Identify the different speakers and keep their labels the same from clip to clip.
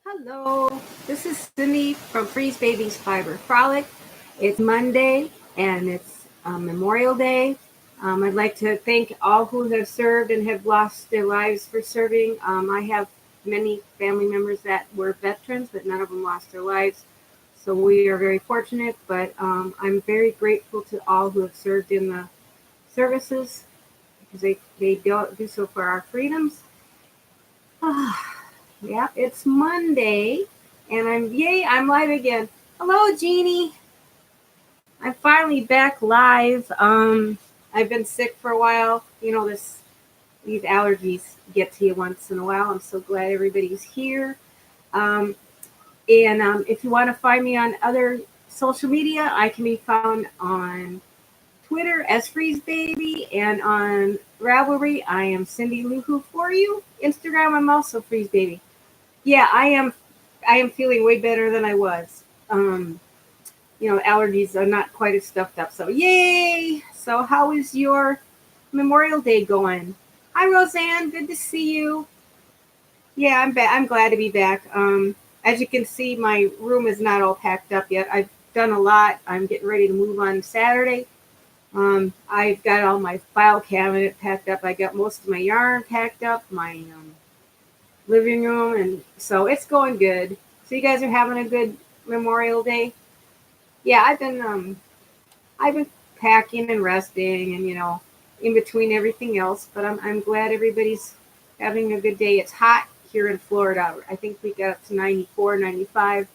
Speaker 1: Hello, this is Cindy from Freeze Babies Fiber Frolic. It's Monday and it's Memorial Day. I'd like to thank all who have served and have lost their lives for serving. I have many family members that were veterans, but none of them lost their lives. So we are very fortunate, but I'm very grateful to all who have served in the services because they do so for our freedoms. Yeah, it's Monday, and I'm live again. Hello, Jeannie. I'm finally back live. I've been sick for a while. These allergies get to you once in a while. I'm so glad everybody's here. Um, and if you want to find me on other social media, I can be found on Twitter as Freeze Baby, and on Ravelry, I am Cindy Luhu for you. Instagram, I'm also Freeze Baby. Yeah, I am feeling way better than I was. Allergies are not quite as stuffed up. So yay! So how is your Memorial Day going? Hi Roseanne, good to see you. Yeah, I'm back. I'm glad to be back. As you can see, my room is not all packed up yet. I've done a lot. I'm getting ready to move on Saturday. I've got all my file cabinet packed up. I got most of my yarn packed up. My living room, and so it's going good. So you guys are having a good Memorial Day? Yeah, I've been packing and resting, and in between everything else. But I'm glad everybody's having a good day. It's hot here in Florida. I think we got up to 94, 95.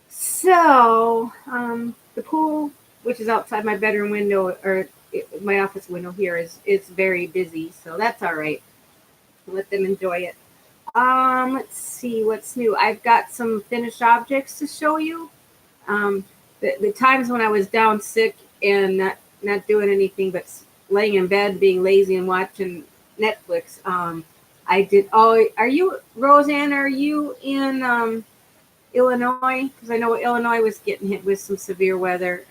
Speaker 1: So the pool, which is outside my bedroom window or my office window here, is very busy. So that's all right. Let them enjoy it. Let's see what's new. I've got some finished objects to show you. The times when I was down sick and not doing anything but laying in bed, being lazy and watching Netflix. I did. Oh, are you Roseanne? Are you in Illinois? Because I know Illinois was getting hit with some severe weather.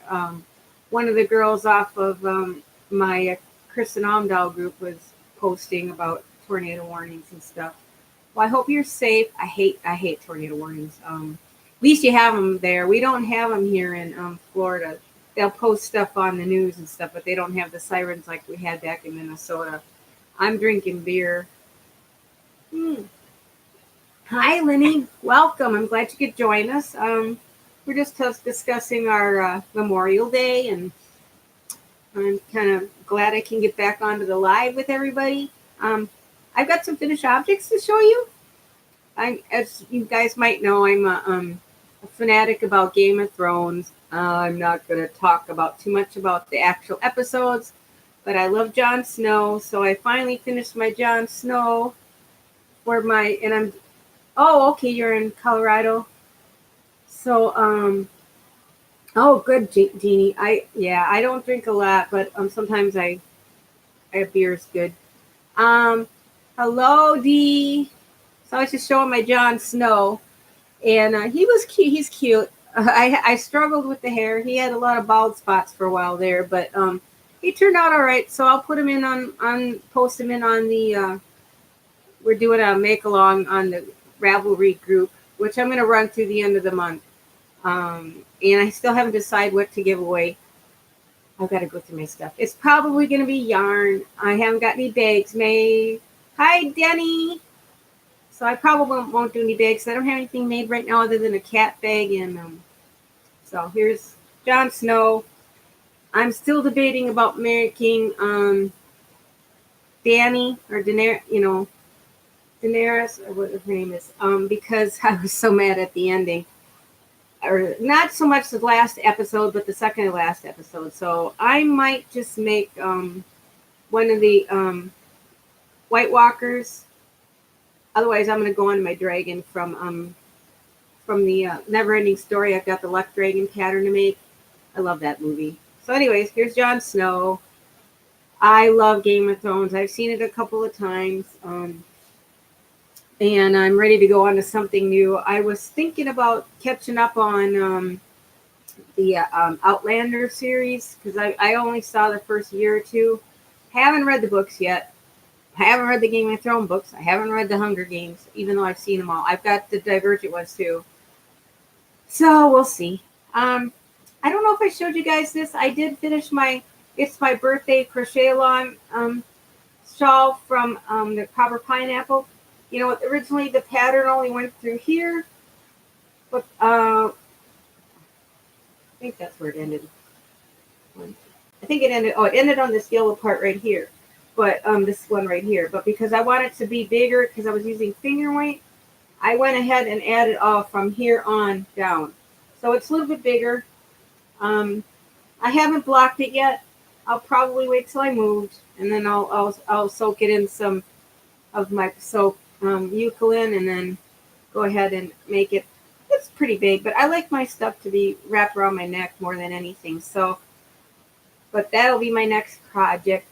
Speaker 1: One of the girls off of my Kristen Omdahl group was posting about tornado warnings and stuff. Well, I hope you're safe. I hate tornado warnings. At least you have them there. We don't have them here in Florida. They'll post stuff on the news and stuff, but they don't have the sirens like we had back in Minnesota. I'm drinking beer. Hi, Lenny. Welcome. I'm glad you could join us. We're just discussing our Memorial Day, and I'm kind of glad I can get back onto the live with everybody. I've got some finished objects to show you. As you guys might know, I'm a fanatic about Game of Thrones. I'm not going to talk about too much about the actual episodes, but I love Jon Snow, so I finally finished my Jon Snow oh, okay, you're in Colorado. So, oh, good, Jeannie. I don't drink a lot, but sometimes beer is good. Hello, Dee. So I was just showing my Jon Snow, and he was cute. He's cute. I struggled with the hair. He had a lot of bald spots for a while there, but he turned out all right. So I'll put him in post him in on the. We're doing a make along on the Ravelry group, which I'm going to run through the end of the month. And I still haven't decided what to give away. I've got to go through my stuff. It's probably going to be yarn. I haven't got any bags made. Hi, Denny. So I probably won't do any bags. I don't have anything made right now other than a cat bag. And so here's Jon Snow. I'm still debating about making Dany or Daenerys, or what her name is, because I was so mad at the ending. Or not so much the last episode, but the second to last episode. So I might just make one of the White Walkers. Otherwise, I'm going to go on my dragon from the Neverending Story. I've got the Luck Dragon pattern to make. I love that movie. So anyways, here's Jon Snow. I love Game of Thrones. I've seen it a couple of times. And I'm ready to go on to something new. I was thinking about catching up on the Outlander series because I only saw the first year or two. Haven't read the books yet. I haven't read the Game of Thrones books. I haven't read the Hunger Games, even though I've seen them all. I've got the Divergent ones too. So we'll see. I don't know if I showed you guys this. I did finish it's my birthday crochet along shawl from the Copper Pineapple. You know, originally the pattern only went through here, but I think that's where it ended. I think it ended. Oh, it ended on this yellow part right here, but this one right here. But because I want it to be bigger, because I was using finger weight, I went ahead and added off from here on down. So it's a little bit bigger. I haven't blocked it yet. I'll probably wait till I moved, and then I'll soak it in some of my soap Eucalyptus, and then go ahead and make it. It's pretty big, but I like my stuff to be wrapped around my neck more than anything. So, but that'll be my next project.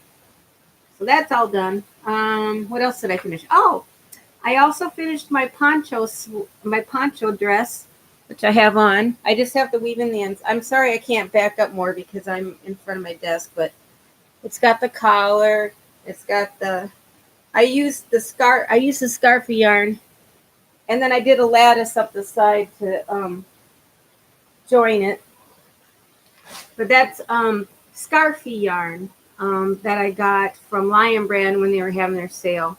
Speaker 1: So that's all done. What else did I finish? Oh, I also finished my poncho dress, which I have on. I just have to weave in the ends. I'm sorry I can't back up more because I'm in front of my desk, but it's got the collar. It's got I used the Scarfy yarn, and then I did a lattice up the side to join it. But that's Scarfy yarn that I got from Lion Brand when they were having their sale.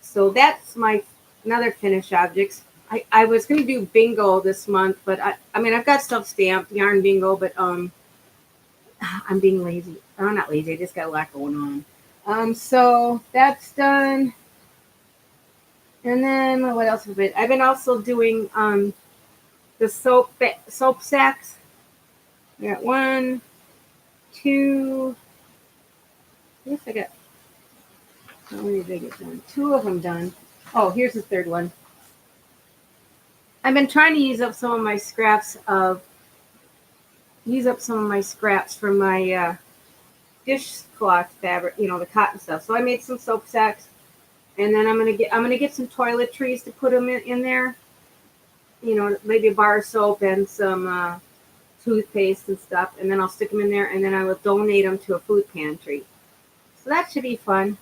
Speaker 1: So that's my another finished objects. I was going to do bingo this month, but I mean I've got stuff stamped, yarn bingo, but I'm being lazy. I'm not lazy. I just got a lot going on. So that's done. And then what else have I been? I've been also doing the soap sacks. I got 1, 2. I guess I got. How many did I get done? 2 of them done. Oh, here's the third one. I've been trying to use up some of my scraps from my dishcloth fabric, you know, the cotton stuff. So I made some soap sacks, and then I'm gonna get some toiletries to put them in there. You know, maybe a bar of soap and some toothpaste and stuff, and then I'll stick them in there, and then I will donate them to a food pantry. So that should be fun.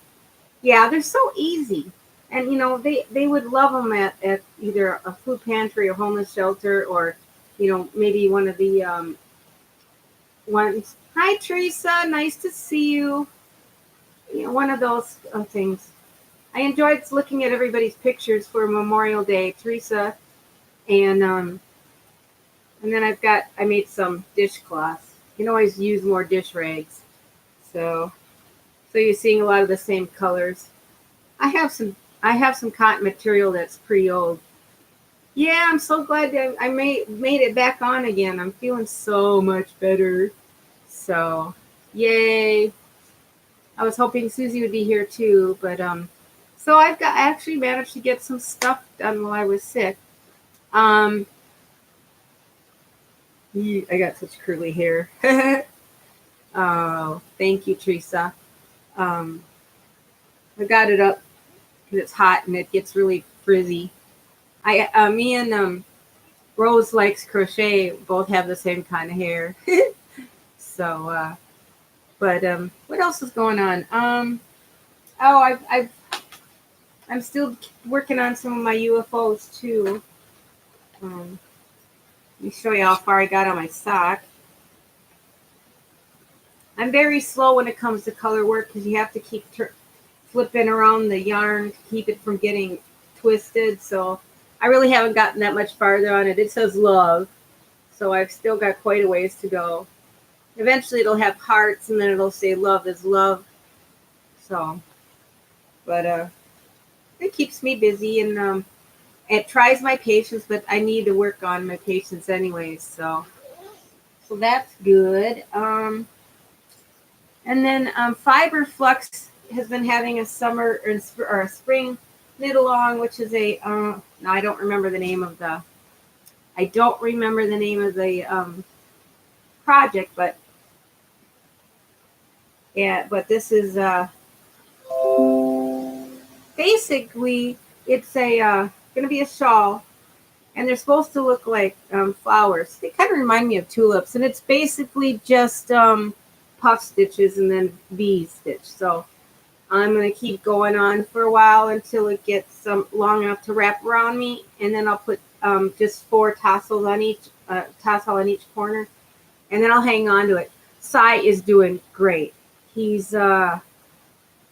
Speaker 1: Yeah, they're so easy. And, you know, they would love them at either a food pantry or homeless shelter, or, you know, maybe one of the ones. Hi, Teresa. Nice to see you. You know, one of those things. I enjoyed looking at everybody's pictures for Memorial Day, Teresa. And then I made some dishcloths. You can always use more dish rags. So you're seeing a lot of the same colors. I have some cotton material that's pretty old. Yeah, I'm so glad that I made it back on again. I'm feeling so much better. So, yay. I was hoping Susie would be here too, but so I actually managed to get some stuff done while I was sick. I got such curly hair. Oh, thank you, Teresa. I got it up because it's hot and it gets really frizzy. Me and Rose likes crochet. Both have the same kind of hair. So, but what else is going on? I'm still working on some of my UFOs too. Let me show you how far I got on my sock. I'm very slow when it comes to color work because you have to keep flipping around the yarn to keep it from getting twisted. So I really haven't gotten that much farther on it. It says love, so I've still got quite a ways to go. Eventually it'll have hearts, and then it'll say love is love. So, but it keeps me busy, and it tries my patience, but I need to work on my patience anyways. So that's good. And then Fiber Flux has been having a summer or a spring knit along, which is a no, I don't remember the name of the project, but yeah, but this is basically it's a going to be a shawl, and they're supposed to look like flowers. They kind of remind me of tulips, and it's basically just puff stitches and then V stitch. So I'm going to keep going on for a while until it gets long enough to wrap around me, and then I'll put just 4 tassels on each tassel on each corner, and then I'll hang on to it. Cy is doing great. He's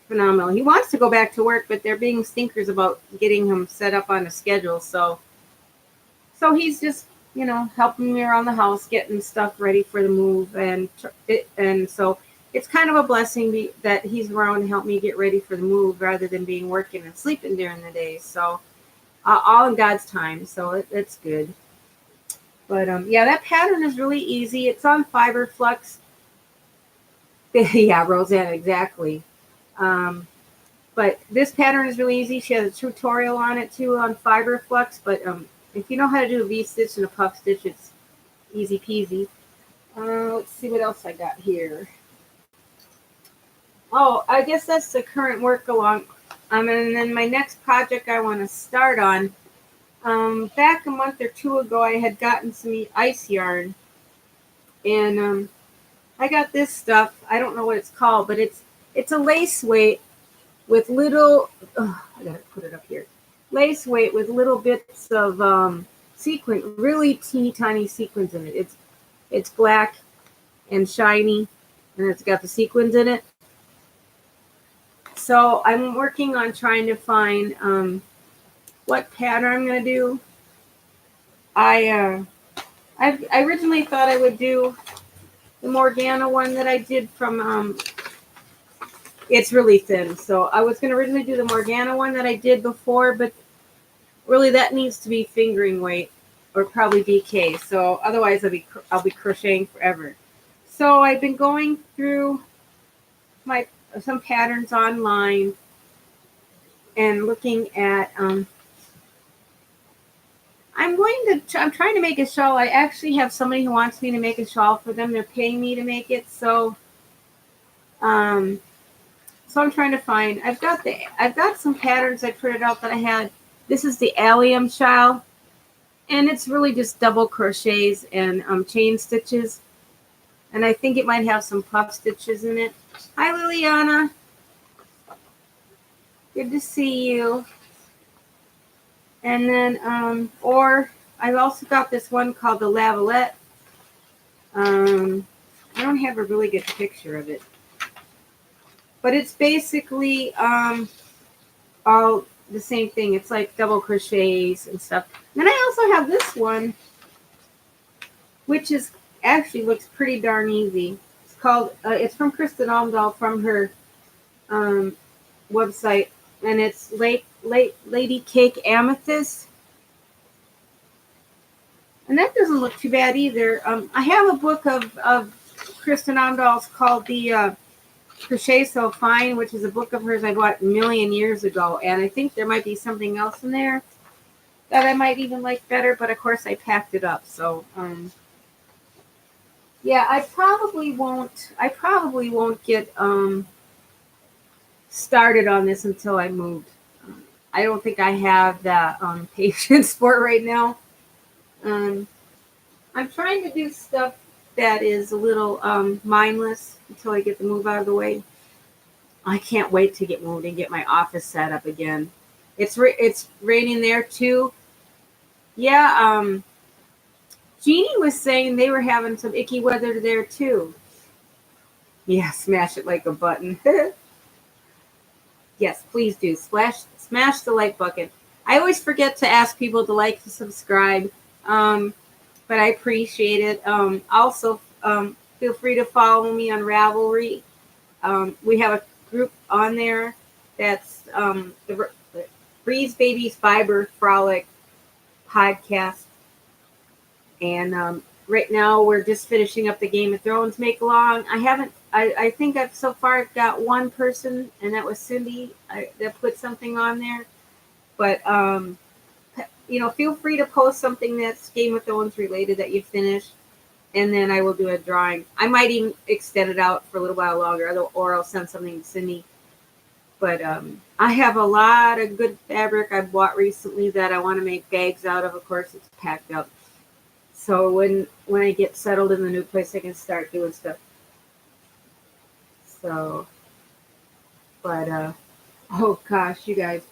Speaker 1: phenomenal. He wants to go back to work, but they're being stinkers about getting him set up on a schedule. So he's just, helping me around the house, getting stuff ready for the move, and so it's kind of a blessing that he's around to help me get ready for the move rather than being working and sleeping during the day. So all in God's time. So it's good. But yeah, that pattern is really easy. It's on Fiberflux. Yeah, Roseanne, exactly. But this pattern is really easy. She has a tutorial on it too on Fiberflux. But if you know how to do a V-stitch and a puff stitch, it's easy peasy. Let's see what else I got here. Oh, I guess that's the current work along. And then my next project I want to start on. Back a month or 2 ago, I had gotten some ice yarn, and I got this stuff. I don't know what it's called, but it's a lace weight with little. I gotta put it up here. Lace weight with little bits of sequin, really teeny tiny sequins in it. It's black and shiny, and it's got the sequins in it. So I'm working on trying to find what pattern I'm gonna do. I originally thought I would do the Morgana one that I did from it's really thin. So I was gonna originally do the Morgana one that I did before, but really that needs to be fingering weight or probably DK. So otherwise I'll be crocheting forever. So I've been going through some patterns online and looking at I'm trying to make a shawl. I actually have somebody who wants me to make a shawl for them. They're paying me to make it. So I'm trying to find, I've got some patterns I printed out that I had. This is the allium shawl, and it's really just double crochets and chain stitches. And I think it might have some puff stitches in it. Hi, Liliana. Good to see you. And then, or I've also got this one called the Lavalette. I don't have a really good picture of it, but it's basically all the same thing. It's like double crochets and stuff. And then I also have this one, which is actually looks pretty darn easy. It's called, it's from Kristen Almdahl from her website, and it's Lady Cake Amethyst. And that doesn't look too bad either. I have a book of Kristen Almdahl's called the Crochet So Fine, which is a book of hers I bought a million years ago. And I think there might be something else in there that I might even like better. But, of course, I packed it up. So, yeah, I probably won't get started on this until I moved. I don't think I have that patience for it right now. I'm trying to do stuff that is a little mindless until I get the move out of the way. I can't wait to get moved and get my office set up again. It's raining there too. Yeah, Jeannie was saying they were having some icky weather there too. Yeah, smash it like a button. Yes, please do. Smash the like button. I always forget to ask people to like and subscribe, but I appreciate it. Also, feel free to follow me on Ravelry. We have a group on there that's the Breeze Babies Fiber Frolic podcast. And right now we're just finishing up the Game of Thrones make along. I think I've so far got one person, and that was Cindy that put something on there. But feel free to post something that's Game of Thrones related that you finished, and then I will do a drawing. I might even extend it out for a little while longer, or I'll send something to Cindy. But I have a lot of good fabric I bought recently that I want to make bags out of. Of course, it's packed up. So when I get settled in the new place, I can start doing stuff. So But oh gosh, you guys,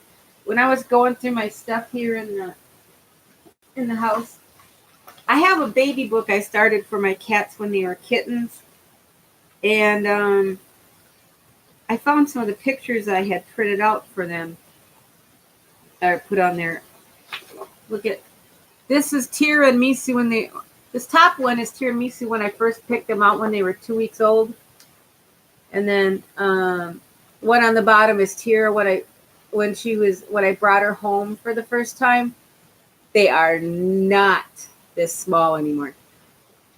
Speaker 1: when I was going through my stuff here in the house, I have a baby book I started for my cats when they were kittens, and I found some of the pictures I had printed out for them or put on there. Look at this is Tira and Misu when they. This top one is Tira and Misu when I first picked them out when they were 2 weeks old, and then one on the bottom is Tira when I brought her home for the first time. They are not this small anymore.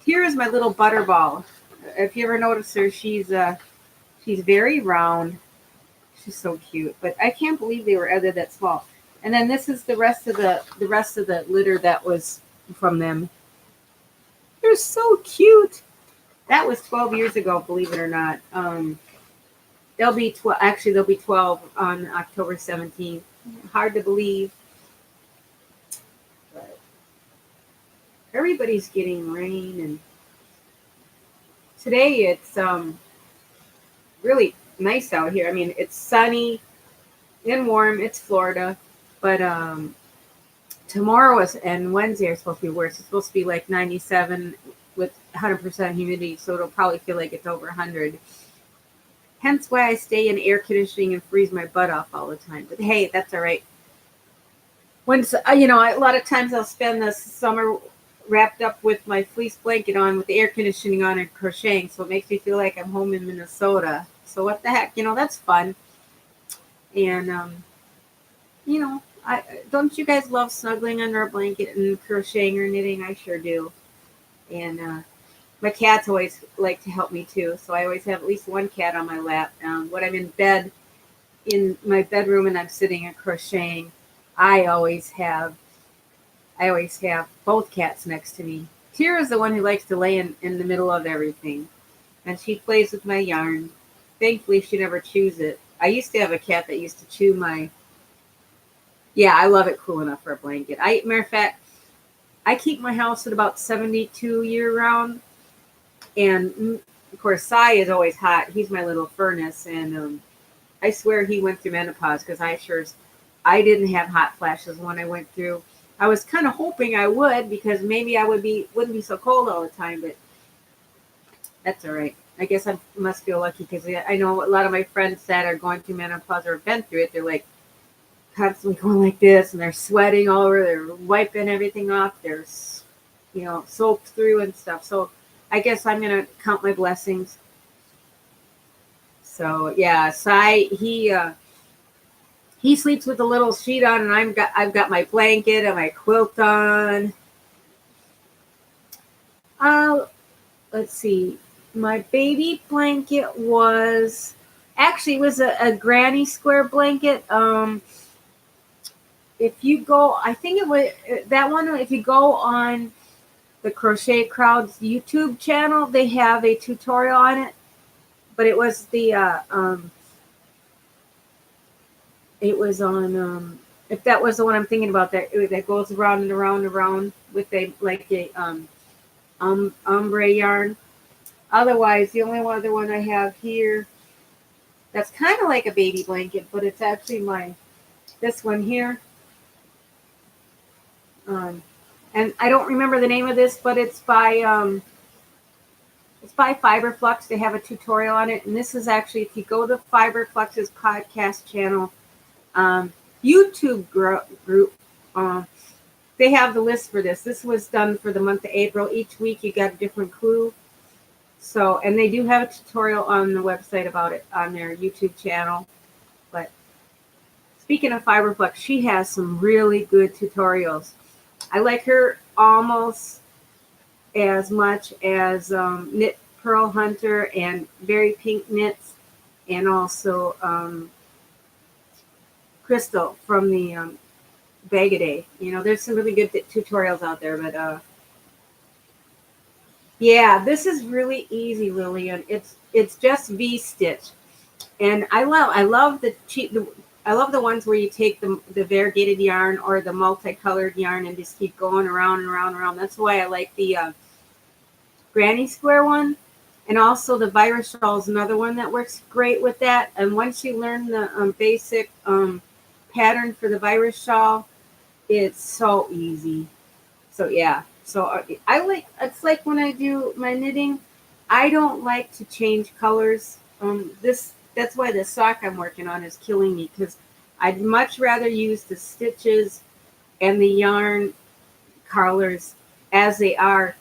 Speaker 1: Tira is my little butterball. If you ever notice her, she's very round. She's so cute, but I can't believe they were ever that small. And then this is the rest of the litter that was from them. They're so cute. That was 12 years ago, believe it or not. They'll be 12. Actually, they'll be 12 on October 17th. Hard to believe. But everybody's getting rain, and today it's really nice out here. I mean, it's sunny and warm. It's Florida, but tomorrow and Wednesday are supposed to be worse. It's supposed to be like 97 with 100% humidity, so it'll probably feel like it's over 100. Hence why I stay in air conditioning and freeze my butt off all the time. But hey, that's all right. Once a lot of times I'll spend the summer wrapped up with my fleece blanket on with the air conditioning on and crocheting, so it makes me feel like I'm home in Minnesota. So what the heck, that's fun. And don't you guys love snuggling under a blanket and crocheting or knitting? I sure do. And my cats always like to help me too, so I always have at least one cat on my lap. When I'm in bed in my bedroom and I'm sitting and crocheting, I always have both cats next to me. Tira's the one who likes to lay in the middle of everything, and she plays with my yarn. Thankfully, she never chews it. I used to have a cat that used to chew my. Yeah, I love it cool enough for a blanket. Matter of fact, I keep my house at about 72 year round, and of course, Sai is always hot. He's my little furnace, and I swear he went through menopause because I didn't have hot flashes when I went through. I was kind of hoping I would because maybe I wouldn't be so cold all the time, but that's all right. I guess I must feel lucky because I know a lot of my friends that are going through menopause or have been through it. They're like constantly going like this, and they're sweating all over. They're wiping everything off. They're soaked through and stuff. So I guess I'm gonna count my blessings. So yeah, Sai he sleeps with a little sheet on, and I've got my blanket and my quilt on. Let's see. My baby blanket was a granny square blanket. If you go, I think it was that one. If you go on the Crochet Crowd's YouTube channel, they have a tutorial on it. But it was it was on if that was the one I'm thinking about that goes around and around and around with a ombre yarn. Otherwise, the only other one I have here that's kind of like a baby blanket, but it's actually this one here. And I don't remember the name of this, but it's by Fiberflux. They have a tutorial on it, and this is actually, if you go to Fiberflux's podcast channel, YouTube group, they have the list for this. This was done for the month of April. Each week you got a different clue. So, and they do have a tutorial on the website about it on their YouTube channel. But speaking of Fiberflux, she has some really good tutorials. I like her almost as much as Knit Pearl Hunter and Very Pink Knits, and also Crystal from the Bag a Day. There's some really good tutorials out there, but yeah, this is really easy, Lillian. It's just V-stitch, and I love the ones where you take the variegated yarn or the multicolored yarn and just keep going around and around and around. That's why I like the granny square one. And also the virus shawl is another one that works great with that. And once you learn the basic pattern for the virus shawl, it's so easy. So yeah, so I like, it's like when I do my knitting, I don't like to change colors. That's why the sock I'm working on is killing me, because I'd much rather use the stitches and the yarn colors as they are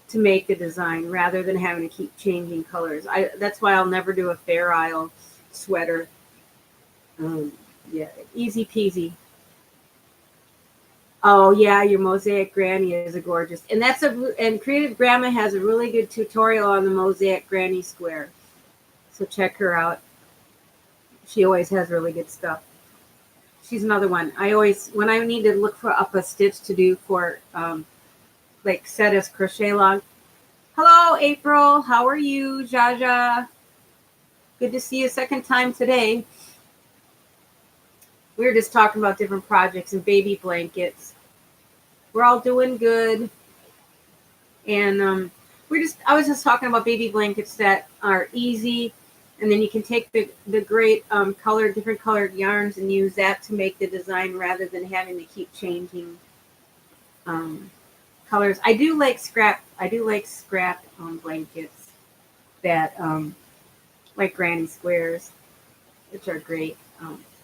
Speaker 1: to make the design, rather than having to keep changing colors. That's why I'll never do a Fair Isle sweater. Um, yeah, easy peasy. Oh yeah, your Mosaic Granny is a gorgeous, and and Creative Grandma has a really good tutorial on the Mosaic Granny square. So check her out. She always has really good stuff. She's another one. I always, when I need to look for up a stitch to do for like set as crochet log. Hello, April. How are you, Jaja? Good to see you a second time today. We were just talking about different projects and baby blankets. We're all doing good. And I was just talking about baby blankets that are easy, and then you can take the great different colored yarns and use that to make the design, rather than having to keep changing colors. I do like scrap blankets that like granny squares, which are great.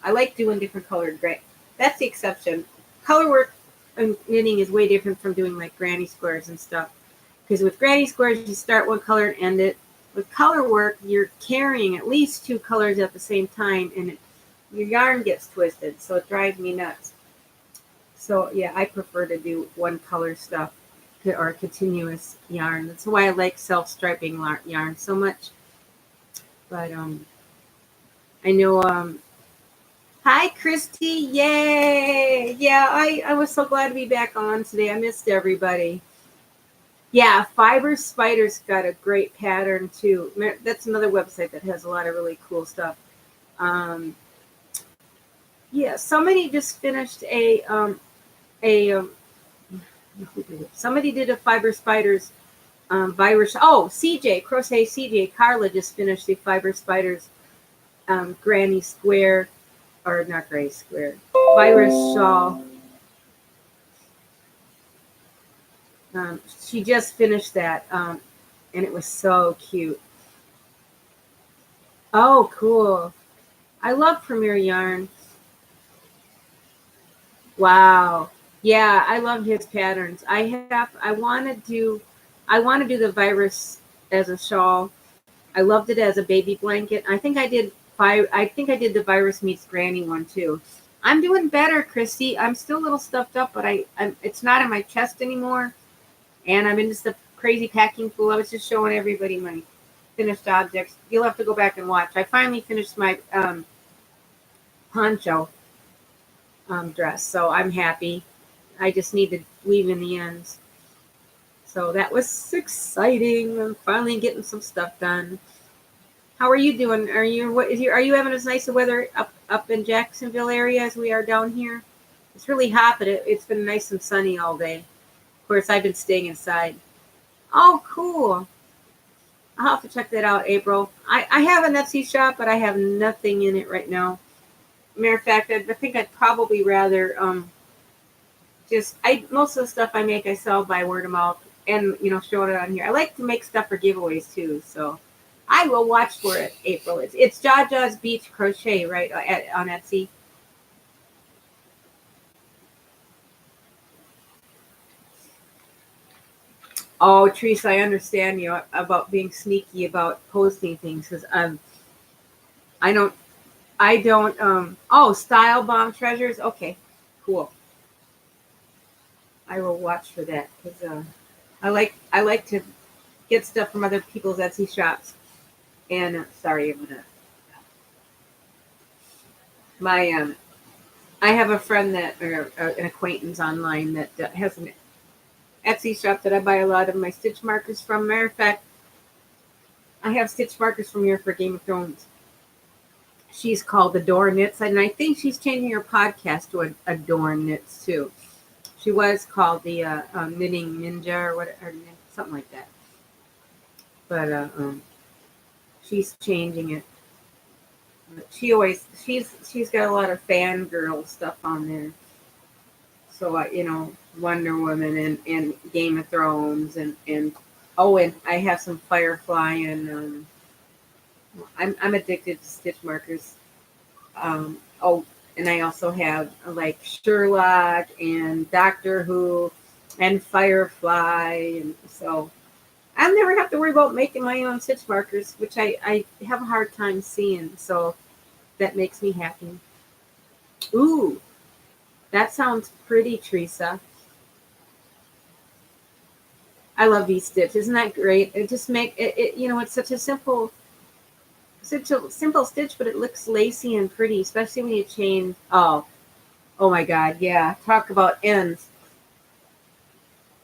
Speaker 1: I like doing different colored gray. That's the exception. Color work and knitting is way different from doing like granny squares and stuff. Because with granny squares, you start one color and end it. With color work, you're carrying at least two colors at the same time, and your yarn gets twisted, so it drives me nuts. So yeah, I prefer to do one color stuff or continuous yarn. That's why I like self-striping yarn so much. But I know hi Christy, yay! Yeah, I was so glad to be back on today. I missed everybody. Yeah, Fiber Spider's got a great pattern too. That's another website that has a lot of really cool stuff. Yeah, somebody just finished somebody did a Fiber Spiders virus. Oh, CJ Crochet CJ Carla just finished the Fiber Spiders Granny Square, or not Granny Square, virus shawl. She just finished that, and it was so cute. Oh, cool. I love Premier Yarn. Wow. Yeah, I love his patterns. I want to do the virus as a shawl. I loved it as a baby blanket. I think I did the virus meets granny one too. I'm doing better, Christy. I'm still a little stuffed up, but it's not in my chest anymore. And I'm in this crazy packing pool. I was just showing everybody my finished objects. You'll have to go back and watch. I finally finished my poncho dress, so I'm happy. I just need to weave in the ends. So that was exciting. I'm finally getting some stuff done. How are you doing? Are you having as nice a weather up in Jacksonville area as we are down here? It's really hot, but it's been nice and sunny all day. Of course, I've been staying inside. Oh, cool. I'll have to check that out, April. I have an Etsy shop, but I have nothing in it right now. Matter of fact, I think I'd probably rather most of the stuff I make I sell by word of mouth, and show it on here. I like to make stuff for giveaways too, so I will watch for it, April. It's Jaja's Beach Crochet, right, on Etsy. Oh, Teresa, I understand you about being sneaky about posting things, because I don't. Oh, Style Bomb Treasures. Okay, cool. I will watch for that, because I like to get stuff from other people's Etsy shops. And sorry, I'm gonna. I have a friend or an acquaintance online that has an Etsy shop that I buy a lot of my stitch markers from. Matter of fact, I have stitch markers from here for Game of Thrones. She's called Adore Knits, and I think she's changing her podcast to Adore Knits too. She was called the Knitting Ninja or something like that. But she's changing it. But she's got a lot of fangirl stuff on there. So Wonder Woman and Game of Thrones and I have some Firefly and I'm addicted to stitch markers. And I also have like Sherlock and Doctor Who and Firefly, and so I never have to worry about making my own stitch markers, which I have a hard time seeing. So that makes me happy. Ooh, that sounds pretty, Teresa. I love V-stitch. Isn't that great? It just it's such a simple stitch, but it looks lacy and pretty, especially when you chain. Oh my God, yeah. Talk about ends.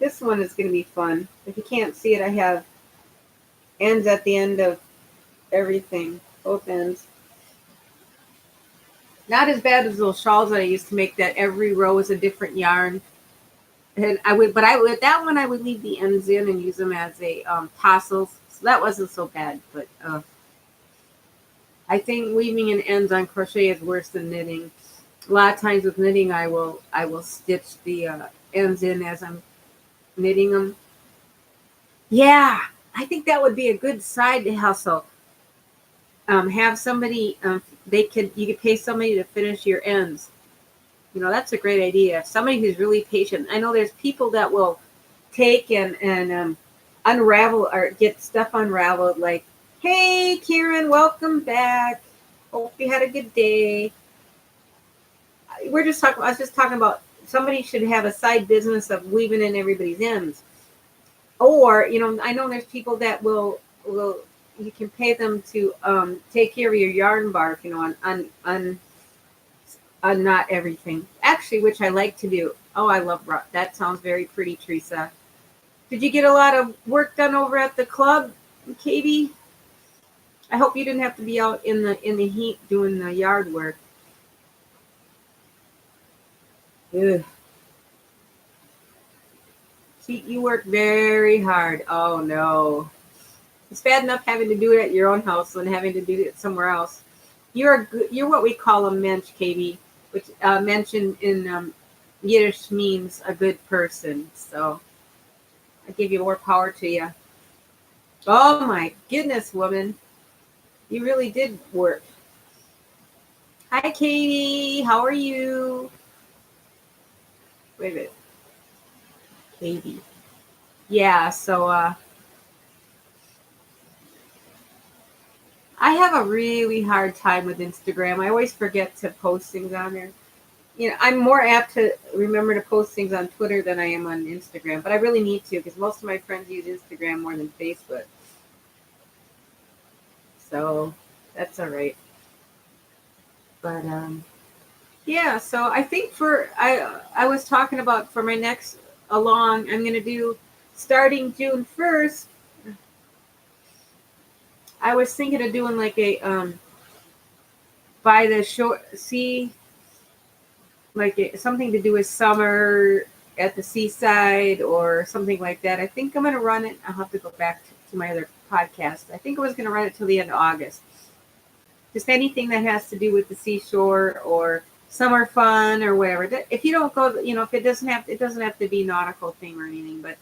Speaker 1: This one is going to be fun. If you can't see it, I have ends at the end of everything, both ends. Not as bad as those shawls that I used to make. That every row is a different yarn. And with that one, I would leave the ends in and use them as a tassels. So that wasn't so bad. But I think weaving in ends on crochet is worse than knitting. A lot of times with knitting, I will stitch the ends in as I'm knitting them. Yeah, I think that would be a good side hustle. Have somebody you could pay somebody to finish your ends. That's a great idea. Somebody who's really patient. I know there's people that will take and unravel or get stuff unraveled. Like, hey, Kieran, welcome back. Hope you had a good day. I was just talking about somebody should have a side business of weaving in everybody's ends. Or, I know there's people that will you can pay them to take care of your yarn bark, on not everything. Actually, which I like to do. Oh, I love that. Sounds very pretty, Teresa. Did you get a lot of work done over at the club, Katie? I hope you didn't have to be out in the heat doing the yard work. Ugh. See, you work very hard. Oh no. It's bad enough having to do it at your own house than having to do it somewhere else. You're what we call a mensch, Katie, which mensch in Yiddish means a good person. So I give you more power to you. Oh my goodness, woman. You really did work. Hi, Katie. How are you? Wait a minute. Katie. Yeah, so I have a really hard time with Instagram. I always forget to post things on there. I'm more apt to remember to post things on Twitter than I am on Instagram, but I really need to because most of my friends use Instagram more than Facebook. So that's all right. But yeah, so I think I was talking about for my next along, I'm going to do starting June 1st. I was thinking of doing like a by the shore sea, like something to do with summer at the seaside or something like that. I think I'm going to run it. I'll have to go back to my other podcast. I think I was going to run it till the end of August. Just anything that has to do with the seashore or summer fun or whatever. If you don't go, if it doesn't have to be nautical theme or anything. But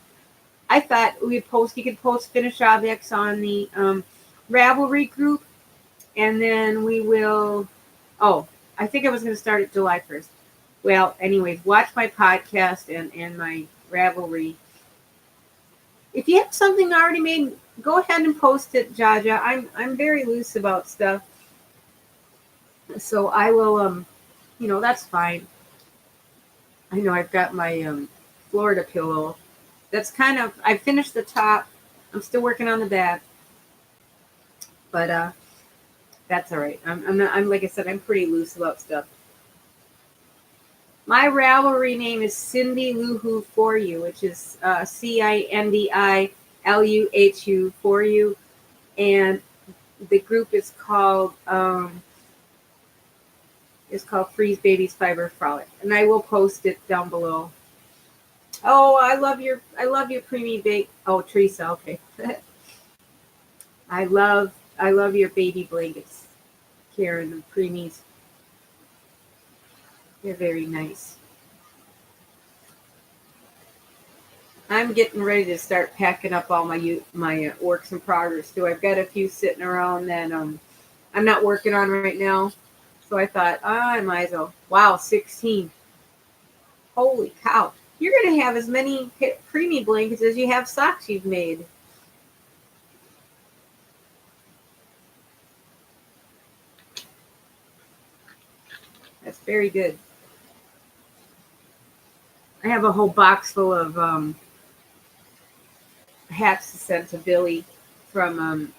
Speaker 1: I thought you could post finished objects on the Ravelry group, and then we will. Oh, I think I was going to start it July 1st. Well, anyways, watch my podcast and my Ravelry. If you have something already made, go ahead and post it, Jaja. I'm very loose about stuff, so I will. That's fine. I know I've got my Florida pillow. That's I finished the top. I'm still working on the back, but that's all right. I'm like I said, I'm pretty loose about stuff. My Ravelry name is Cindy Luhu for you, which is CINDILUHU for you, and the group is called Freeze Babies Fiber Frolic, and I will post it down below. Oh, I love your preemie bake. Oh, Teresa, okay. I love I love your baby blankets, Karen, the preemies. They're very nice. I'm getting ready to start packing up all my works in progress too. I've got a few sitting around that I'm not working on right now. So I thought, I might as well. Wow, 16. Holy cow. You're going to have as many preemie blankets as you have socks you've made. That's very good. I have a whole box full of hats to send to Billy from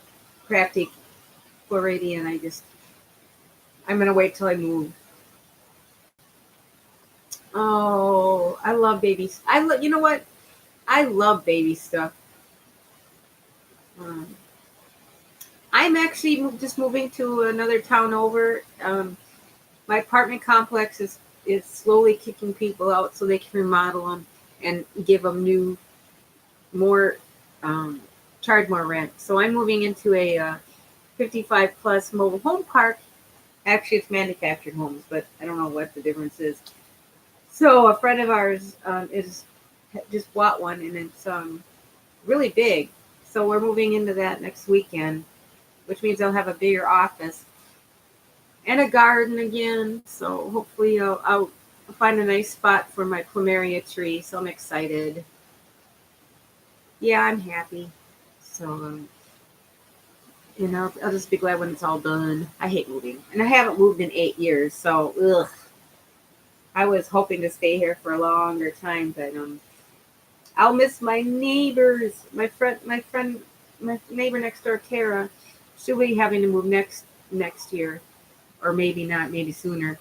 Speaker 1: Crafty Floridian. I'm going to wait till I move. Oh, I love babies. You know what? I love baby stuff. Um, I'm actually just moving to another town over. My apartment complex is slowly kicking people out so they can remodel them and give them new, more, charge more rent. So I'm moving into a 55 plus mobile home park. Actually, it's manufactured homes, but I don't know what the difference is. So a friend of ours is just bought one, and it's really big. So we're moving into that next weekend, which means I'll have a bigger office and a garden again. So hopefully I'll find a nice spot for my plumeria tree. So I'm excited. Yeah, I'm happy. So, I'll just be glad when it's all done. I hate moving. And I haven't moved in 8 years. So, ugh. I was hoping to stay here for a longer time, but I'll miss my neighbors. My neighbor next door, Tara. She'll be having to move next year, or maybe not, maybe sooner.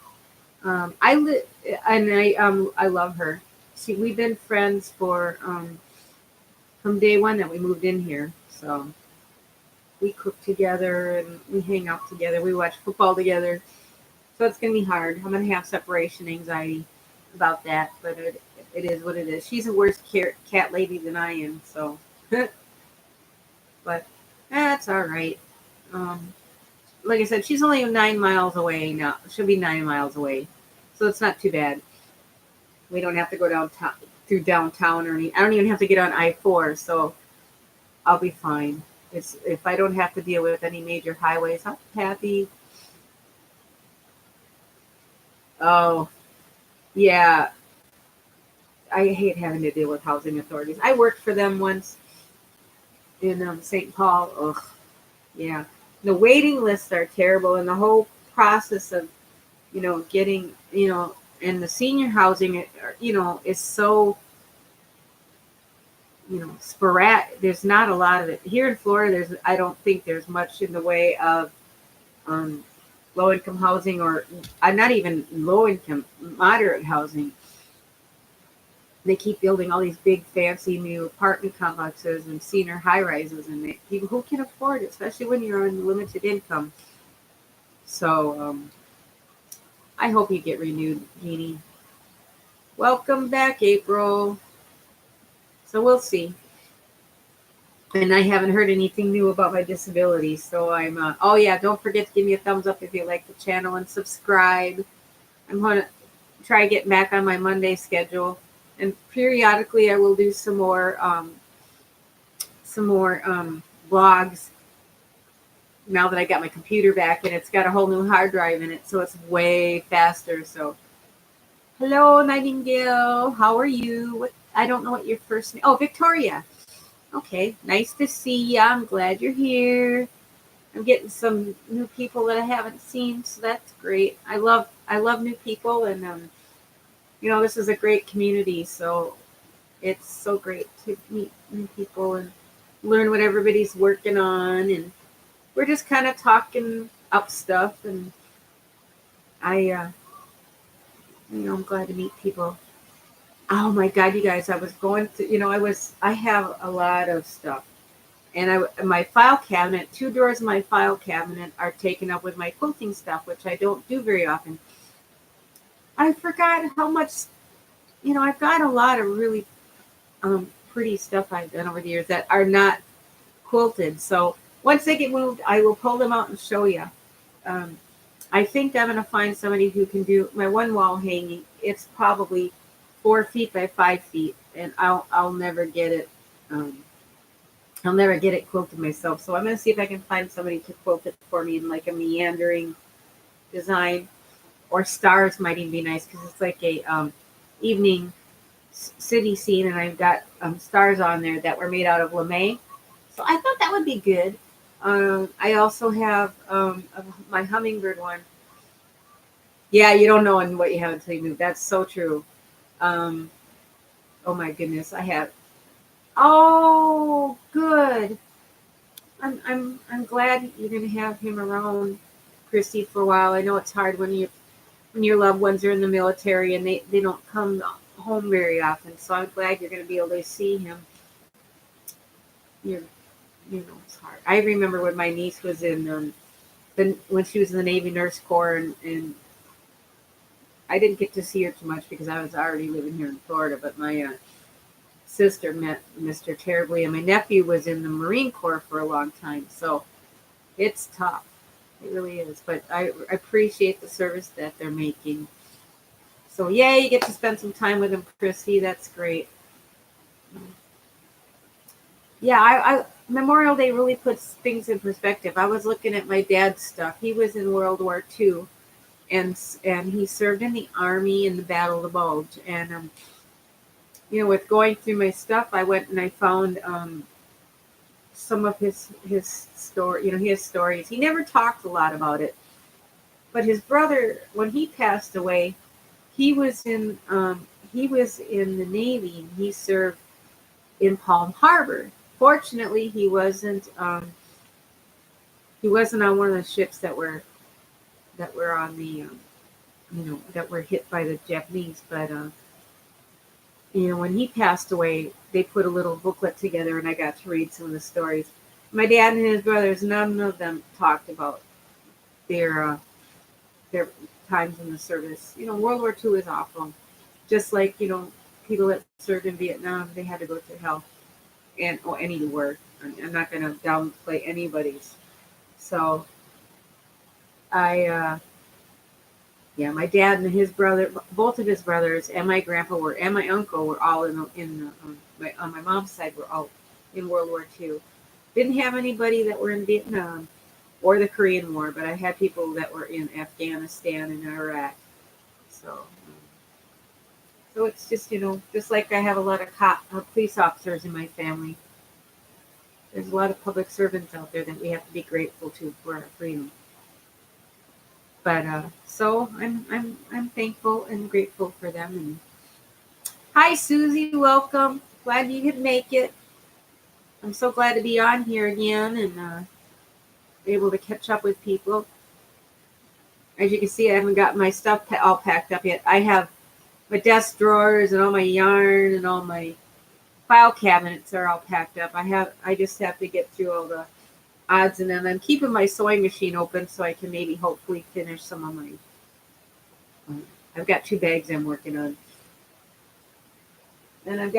Speaker 1: I live, and I love her. We've been friends from day one that we moved in here. So we cook together and we hang out together. We watch football together. So it's gonna be hard. I'm gonna have separation anxiety about that, but it is what it is. She's a worse cat lady than I am. So, but that's all right. Um, like I said, she's only 9 miles away now. She'll be 9 miles away, so it's not too bad. We don't have to go downtown through downtown or any. I don't even have to get on I-4, so I'll be fine. It's if I don't have to deal with any major highways, I'm happy. Oh yeah, I hate having to deal with housing authorities. I worked for them once in St. Paul. Ugh, yeah, the waiting lists are terrible, and the whole process of getting and the senior housing is so sporadic. There's not a lot of it here in Florida. I don't think there's much in the way of um, low income housing, or not even low income, moderate housing. They keep building all these big fancy new apartment complexes and senior high rises, and people who can afford it, especially when you're on limited income. So I hope you get renewed, Jeannie. Welcome back, April. So we'll see. And I haven't heard anything new about my disability. So oh yeah, don't forget to give me a thumbs up if you like the channel and subscribe. I'm going to try getting back on my Monday schedule. And periodically I will do some more vlogs now that I got my computer back, and it's got a whole new hard drive in it. So it's way faster. So hello, Nightingale. How are you? I don't know what your first name. Oh, Victoria. Okay, nice to see you. I'm glad you're here. I'm getting some new people that I haven't seen, so that's great. I love new people, and this is a great community, so it's so great to meet new people and learn what everybody's working on, and we're just kind of talking up stuff, and I'm glad to meet people. Oh my God, you guys! I was going to, I have a lot of stuff, and my file cabinet, 2 drawers of my file cabinet are taken up with my quilting stuff, which I don't do very often. I forgot how much, I've got a lot of really pretty stuff I've done over the years that are not quilted. So Once they get moved, I will pull them out and show you. Um, I think I'm going to find somebody who can do my one wall hanging. It's probably 4 feet by 5 feet, and I'll never get it. Um, I'll never get it quilted myself. So I'm going to see if I can find somebody to quilt it for me in like a meandering design, or stars might even be nice because it's like a evening city scene, and I've got stars on there that were made out of lame. So I thought that would be good. I also have my hummingbird one. Yeah, you don't know what you have until you move. That's so true. Um, oh my goodness, I have. Oh, good. I'm glad you're gonna have him around, Christy, for a while. I know it's hard when your loved ones are in the military and they don't come home very often. So I'm glad you're gonna be able to see him. You're, it's hard. I remember when my niece was in when she was in the Navy Nurse Corps, and I didn't get to see her too much because I was already living here in Florida. But my sister met Mr. Terribly, and my nephew was in the Marine Corps for a long time. So it's tough. It really is. But I appreciate the service that they're making. So yeah, you get to spend some time with them, Christy. That's great. Yeah, I Memorial Day really puts things in perspective. I was looking at my dad's stuff. He was in World War II, and he served in the Army in the Battle of the Bulge. And with going through my stuff, I went and I found some of his story. His stories. He never talked a lot about it, but his brother, when he passed away, he was in the Navy, and he served in Palm Harbor. Fortunately, he wasn't on one of the ships that were on the that were hit by the Japanese. But when he passed away, they put a little booklet together, and I got to read some of the stories. My dad and his brothers, none of them talked about their times in the service. World War II is awful. Just like people that served in Vietnam, they had to go through hell, and any war. I'm not going to downplay anybody's. So my dad and his brother, both of his brothers, and my grandpa and my uncle were all on my mom's side were all in World War II. Didn't have anybody that were in Vietnam or the Korean War, but I had people that were in Afghanistan and Iraq. So it's just just like I have a lot of police officers in my family. There's a lot of public servants out there that we have to be grateful to for our freedom. But so I'm thankful and grateful for them. And hi, Susie, welcome. Glad you could make it. I'm so glad to be on here again and be able to catch up with people. As you can see, I haven't got my stuff all packed up yet. I have my desk drawers and all my yarn and all my file cabinets are all packed up. I just have to get through all the odds and ends. I'm keeping my sewing machine open so I can maybe hopefully finish some of my. I've got 2 bags I'm working on, and I've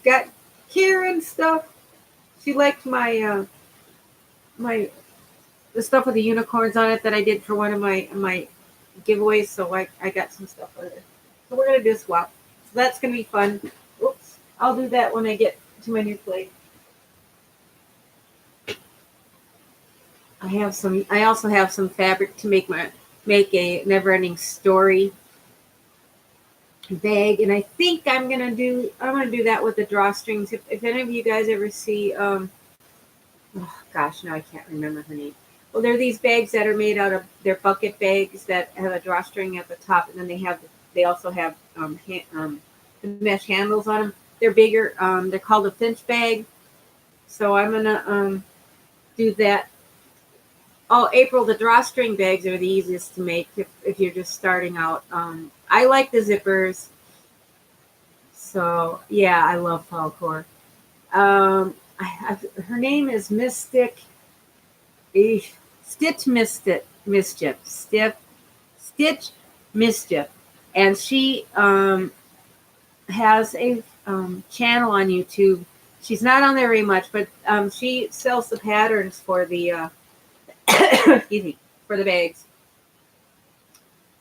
Speaker 1: got Karen stuff. She liked my the stuff with the unicorns on it that I did for one of my giveaways. So I got some stuff with it. So we're gonna do a swap. So that's gonna be fun. Oops, I'll do that when I get to my new plate. I also have some fabric to make a Never-Ending Story bag, and I think I'm gonna do that with the drawstrings. If any of you guys ever see oh gosh, now I can't remember her name. Well, there are these bags that are made out of, they're bucket bags that have a drawstring at the top, and then they also have the mesh handles on them. They're bigger. They're called a Finch bag. So I'm gonna do that. Oh, April, the drawstring bags are the easiest to make if you're just starting out. I like the zippers. So yeah, I love Falcor. Her name is Mystic. Stitch Mischief. Stitch Mischief. And she has a channel on YouTube. She's not on there very much, but she sells the patterns for the excuse me, for the bags.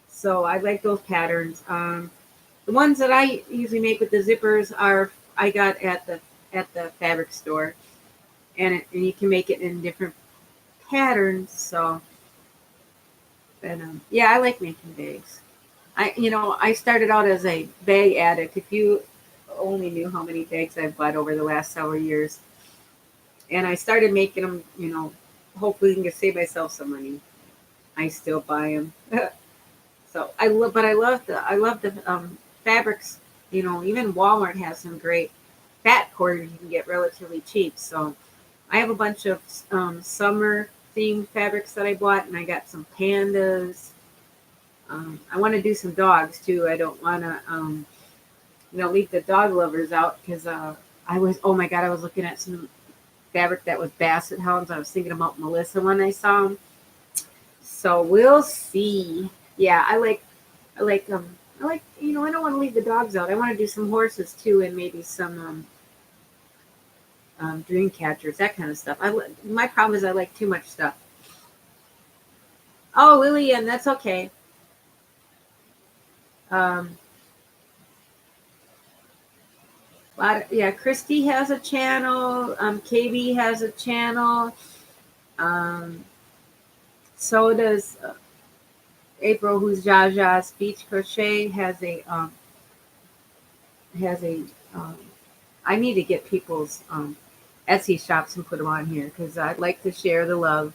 Speaker 1: So I like those patterns. The ones that I usually make with the zippers are I got at the fabric store, and you can make it in different patterns. So, but yeah, I like making bags. I started out as a bag addict. If you only knew how many bags I've bought over the last several years, and I started making them, hopefully I can save myself some money. I still buy them. So but I love the fabrics. Even Walmart has some great fat quarters you can get relatively cheap. So I have a bunch of summer themed fabrics that I bought, and I got some pandas. I want to do some dogs too. I don't want to, leave the dog lovers out because oh my God, I was looking at some fabric that was Basset Hounds. I was thinking about Melissa when I saw them. So we'll see. Yeah, I don't want to leave the dogs out. I want to do some horses too, and maybe some dream catchers, that kind of stuff. My problem is I like too much stuff. Oh, Lillian, that's okay. Um, yeah, Christy has a channel. KB has a channel. Um, so does April, who's Jaja's Beach Crochet, has a. Um, I need to get people's Etsy shops and put them on here because I'd like to share the love.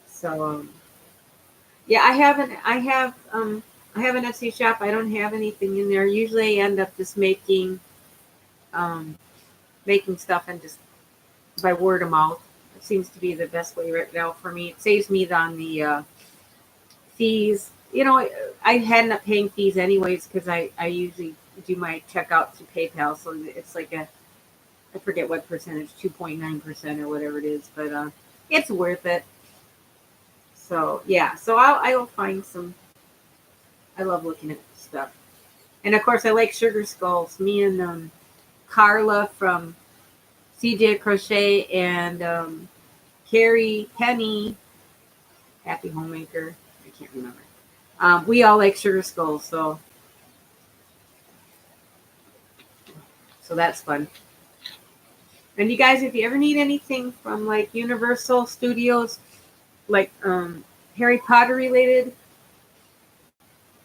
Speaker 1: So yeah, I have an Etsy shop. I don't have anything in there. Usually I end up just um, making stuff and just by word of mouth. It seems to be the best way right now for me. It saves me on the fees. I ended up paying fees anyways because I usually do my checkout through PayPal. So it's like I forget what percentage, 2.9% or whatever it is, but it's worth it. So yeah, so I'll find some. I love looking at stuff, and of course I like sugar skulls. Me and Carla from CJ Crochet and Carrie Penny, Happy Homemaker. I can't remember. We all like sugar skulls, so that's fun. And you guys, if you ever need anything from like Universal Studios, like Harry Potter related,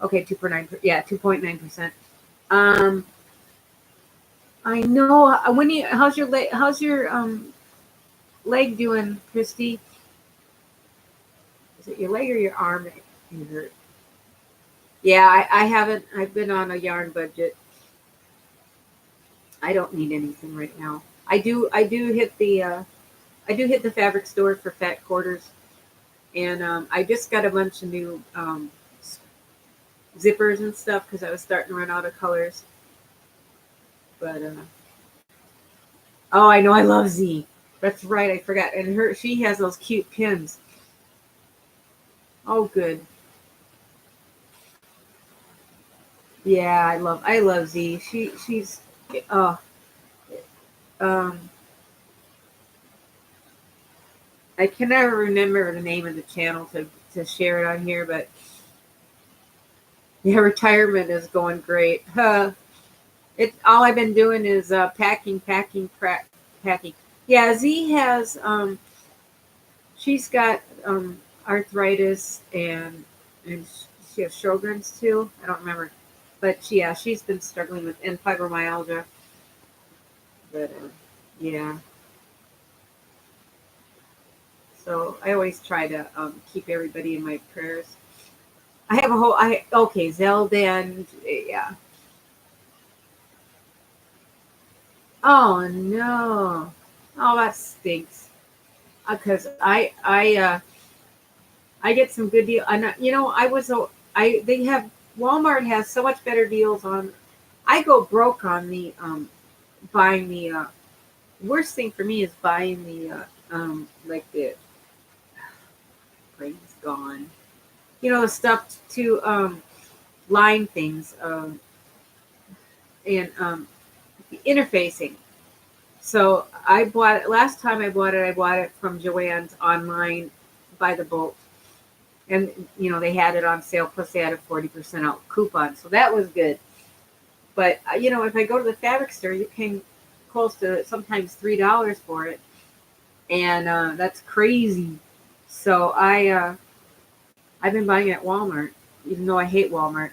Speaker 1: okay, 2.9%. Um, I know. How's your leg doing, Christy? Is it your leg or your arm that you hurt? Yeah, I haven't. I've been on a yarn budget. I don't need anything right now. I do hit the fabric store for fat quarters, and I just got a bunch of new zippers and stuff because I was starting to run out of colors. But oh, I know I love Z. That's right, I forgot. And she has those cute pins. Oh, good. Yeah, I love Z. She's oh um I can never remember the name of the channel to share it on here, but yeah, retirement is going great. It all I've been doing is packing. Yeah, Z has she's got arthritis and she has Sjogren's too. I don't remember, but she's been struggling with and fibromyalgia. But yeah, so I always try to keep everybody in my prayers. I have a whole I okay Zelda and yeah. Oh no! Oh, that stinks. Because I get some good deal. And I was I they have Walmart has so much better deals on. I go broke on the buying the worst thing for me is buying the like the brain's gone. The stuff to line things and the interfacing. So I bought it last time I bought it from Joann's online by the bolt. And they had it on sale, plus they had a 40% out coupon. So that was good. But if I go to the fabric store, you're paying close to sometimes $3 for it. And that's crazy. So I've been buying it at Walmart, even though I hate Walmart.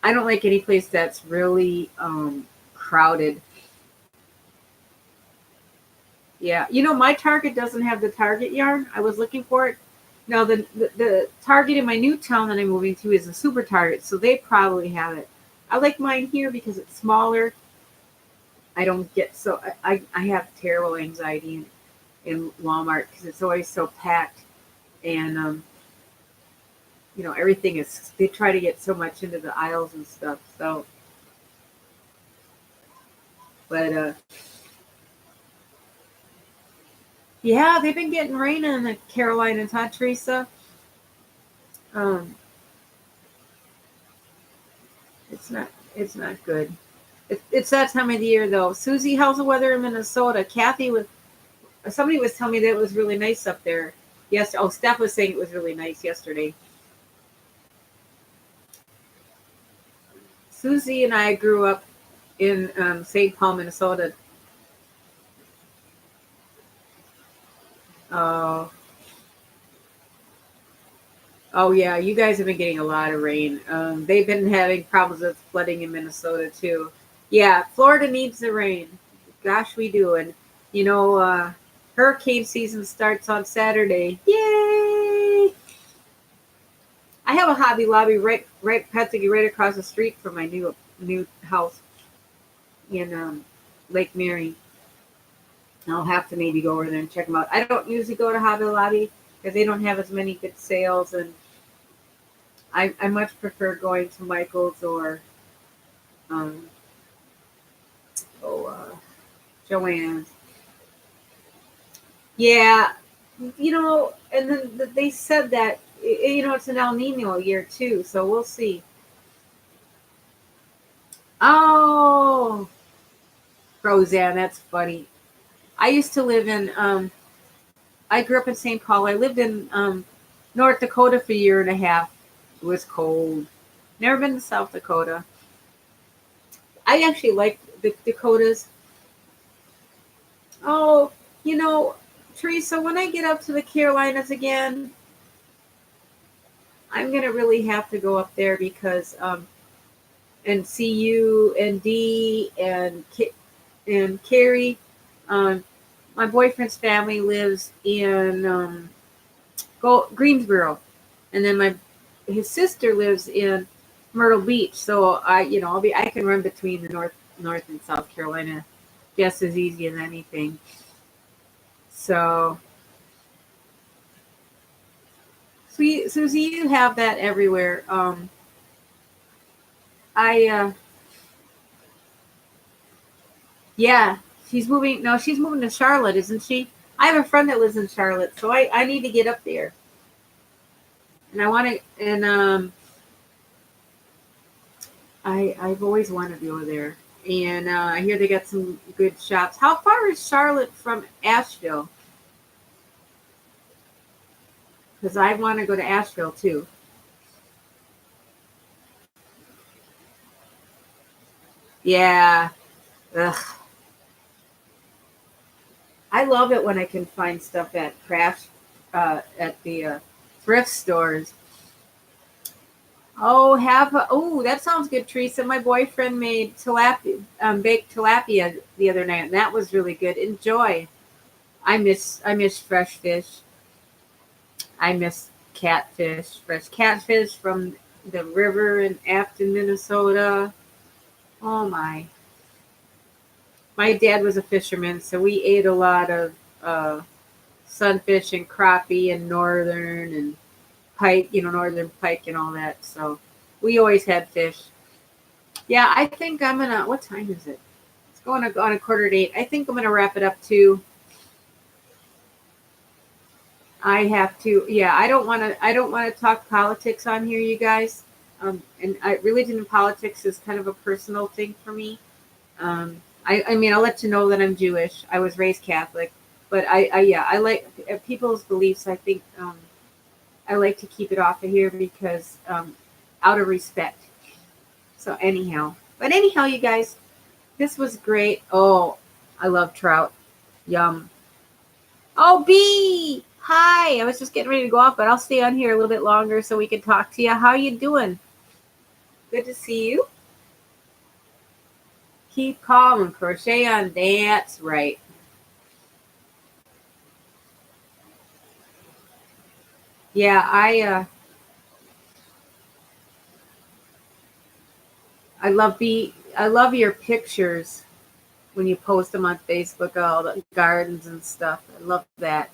Speaker 1: I don't like any place that's really crowded. Yeah, my Target doesn't have the Target yarn. I was looking for it. Now the Target in my new town that I'm moving to is a super Target, so they probably have it. I like mine here because it's smaller. I don't get so I have terrible anxiety in Walmart because it's always so packed, and everything is, they try to get so much into the aisles and stuff. So, but yeah, they've been getting rain in the Carolinas, huh, Teresa? Um, it's not good. It's that time of the year though. Susie, how's the weather in Minnesota? Kathy was somebody was telling me that it was really nice up there. Yes. Oh, Steph was saying it was really nice yesterday. Susie and I grew up in St. Paul, Minnesota. Oh, oh yeah, you guys have been getting a lot of rain. They've been having problems with flooding in Minnesota too. Yeah, Florida needs the rain. Gosh, we do. And you know, uh, hurricane season starts on Saturday. Yay! I have a Hobby Lobby right practically right across the street from my new house in Lake Mary. I'll have to maybe go over there and check them out. I don't usually go to Hobby Lobby because they don't have as many good sales, and I much prefer going to Michael's or um, oh, Joann's. Yeah, and then they said that it's an El Nino year too, so we'll see. Oh, Roseanne, that's funny. I used to live in I grew up in St. Paul. I lived in North Dakota for a year and a half. It was cold. Never been to South Dakota. I actually like the Dakotas. Oh, you know, Teresa, when I get up to the Carolinas again, I'm gonna really have to go up there because and see you and Dee and Carrie. Um, my boyfriend's family lives in Greensboro, and then his sister lives in Myrtle Beach. So I can run between the North and South Carolina just as easy as anything. So, sweet Susie, you have that everywhere. I Yeah, she's moving. No, she's moving to Charlotte, isn't she? I have a friend that lives in Charlotte, so I need to get up there, and I want to. And I've always wanted to go there, and I hear they got some good shops. How far is Charlotte from Asheville? Because I want to go to Asheville too. Yeah. Ugh. I love it when I can find stuff at at the thrift stores. Oh, that sounds good, Teresa. My boyfriend made baked tilapia the other night, and that was really good. Enjoy. I miss fresh fish. I miss fresh catfish from the river in Afton, Minnesota. Oh my dad was a fisherman, so we ate a lot of uh, sunfish and crappie and northern and pike, northern pike and all that. So we always had fish. Yeah, I think I'm gonna. What time is it? It's going on a quarter to 8. I think I'm gonna wrap it up too. I have to. Yeah, I don't want to. I don't want to talk politics on here, you guys. Religion and politics is kind of a personal thing for me. Um, I mean, I'll let you know that I'm Jewish. I was raised Catholic, but I like people's beliefs. I think I like to keep it off of here because out of respect. So anyhow, you guys, this was great. Oh, I love trout. Yum. Oh, B. Hi. I was just getting ready to go off, but I'll stay on here a little bit longer so we can talk to you. How you doing? Good to see you. Keep calm and crochet on. That's right. Yeah, I love your pictures when you post them on Facebook, all the gardens and stuff. I love that.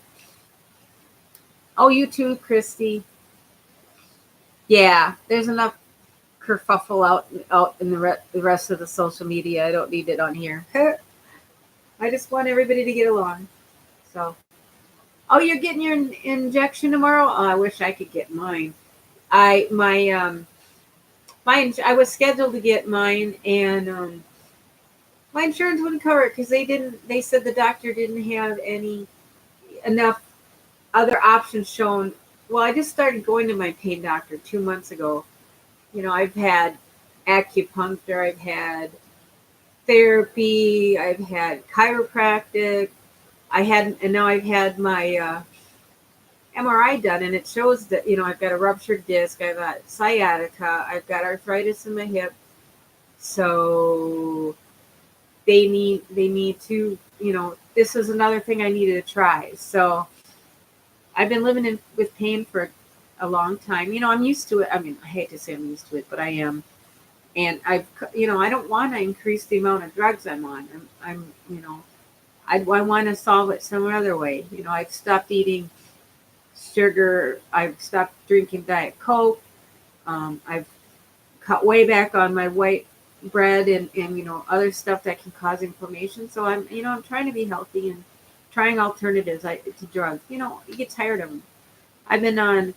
Speaker 1: Oh, you too, Christy. Yeah, there's enough kerfuffle out in the rest of the social media. I don't need it on here. I just want everybody to get along. So, oh, you're getting your injection tomorrow? Oh, I wish I could get mine. I my I was scheduled to get mine, and my insurance wouldn't cover it because they didn't. They said the doctor didn't have any enough other options shown. Well, I just started going to my pain doctor 2 months ago. You know, I've had acupuncture, I've had therapy, I've had chiropractic, and now I've had my MRI done, and it shows that I've got a ruptured disc, I've got sciatica, I've got arthritis in my hip, so they need to this is another thing I needed to try. So I've been living with pain for a long time. I'm used to it. I mean, I hate to say I'm used to it, but I am. And I don't want to increase the amount of drugs I'm on. I want to solve it some other way. I've stopped eating sugar. I've stopped drinking Diet Coke. I've cut way back on my white bread and other stuff that can cause inflammation. So I'm trying to be healthy and trying alternatives to drugs. You get tired of them. I've been on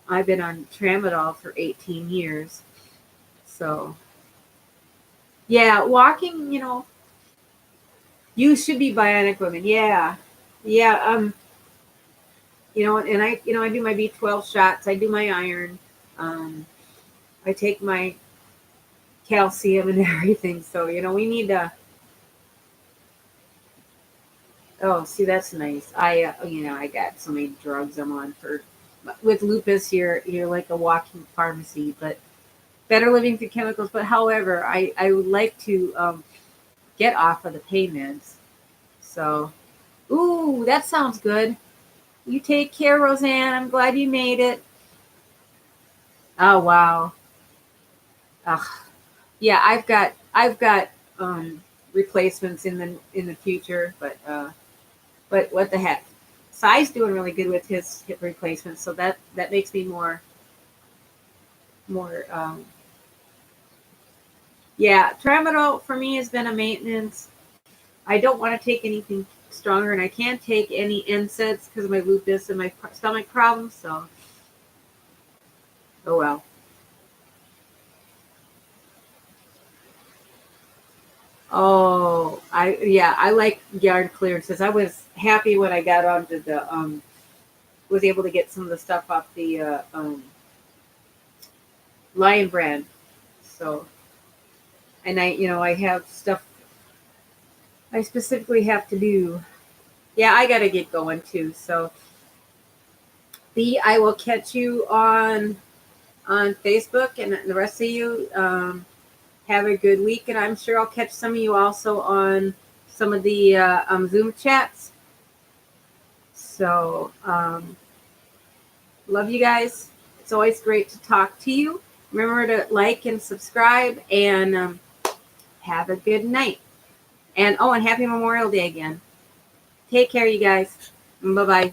Speaker 1: Tramadol for 18 years. So yeah, walking. You should be bionic women. Yeah, yeah. And I do my B12 shots. I do my iron. I take my calcium and everything. So we need to. Oh, see, that's nice. I got so many drugs I'm on for. With lupus, you're like a walking pharmacy, but better living through chemicals. But however, I would like to get off of the pain meds. So, ooh, that sounds good. You take care, Roseanne. I'm glad you made it. Oh wow. Ugh. Yeah, I've got replacements in the future, but what the heck? Sai's doing really good with his hip replacements, so that makes me more. Yeah, Tramadol for me has been a maintenance. I don't want to take anything stronger, and I can't take any NSAIDs because of my lupus and my stomach problems. So, oh well. Oh, I like yard clearances. I was happy when I got onto the was able to get some of the stuff off the Lion brand. So, and I have stuff I specifically have to do. Yeah, I got to get going too. So, I will catch you on Facebook, and the rest of you have a good week. And I'm sure I'll catch some of you also on some of the Zoom chats. So, love you guys. It's always great to talk to you. Remember to like and subscribe, and have a good night. And happy Memorial Day again. Take care, you guys. Bye bye.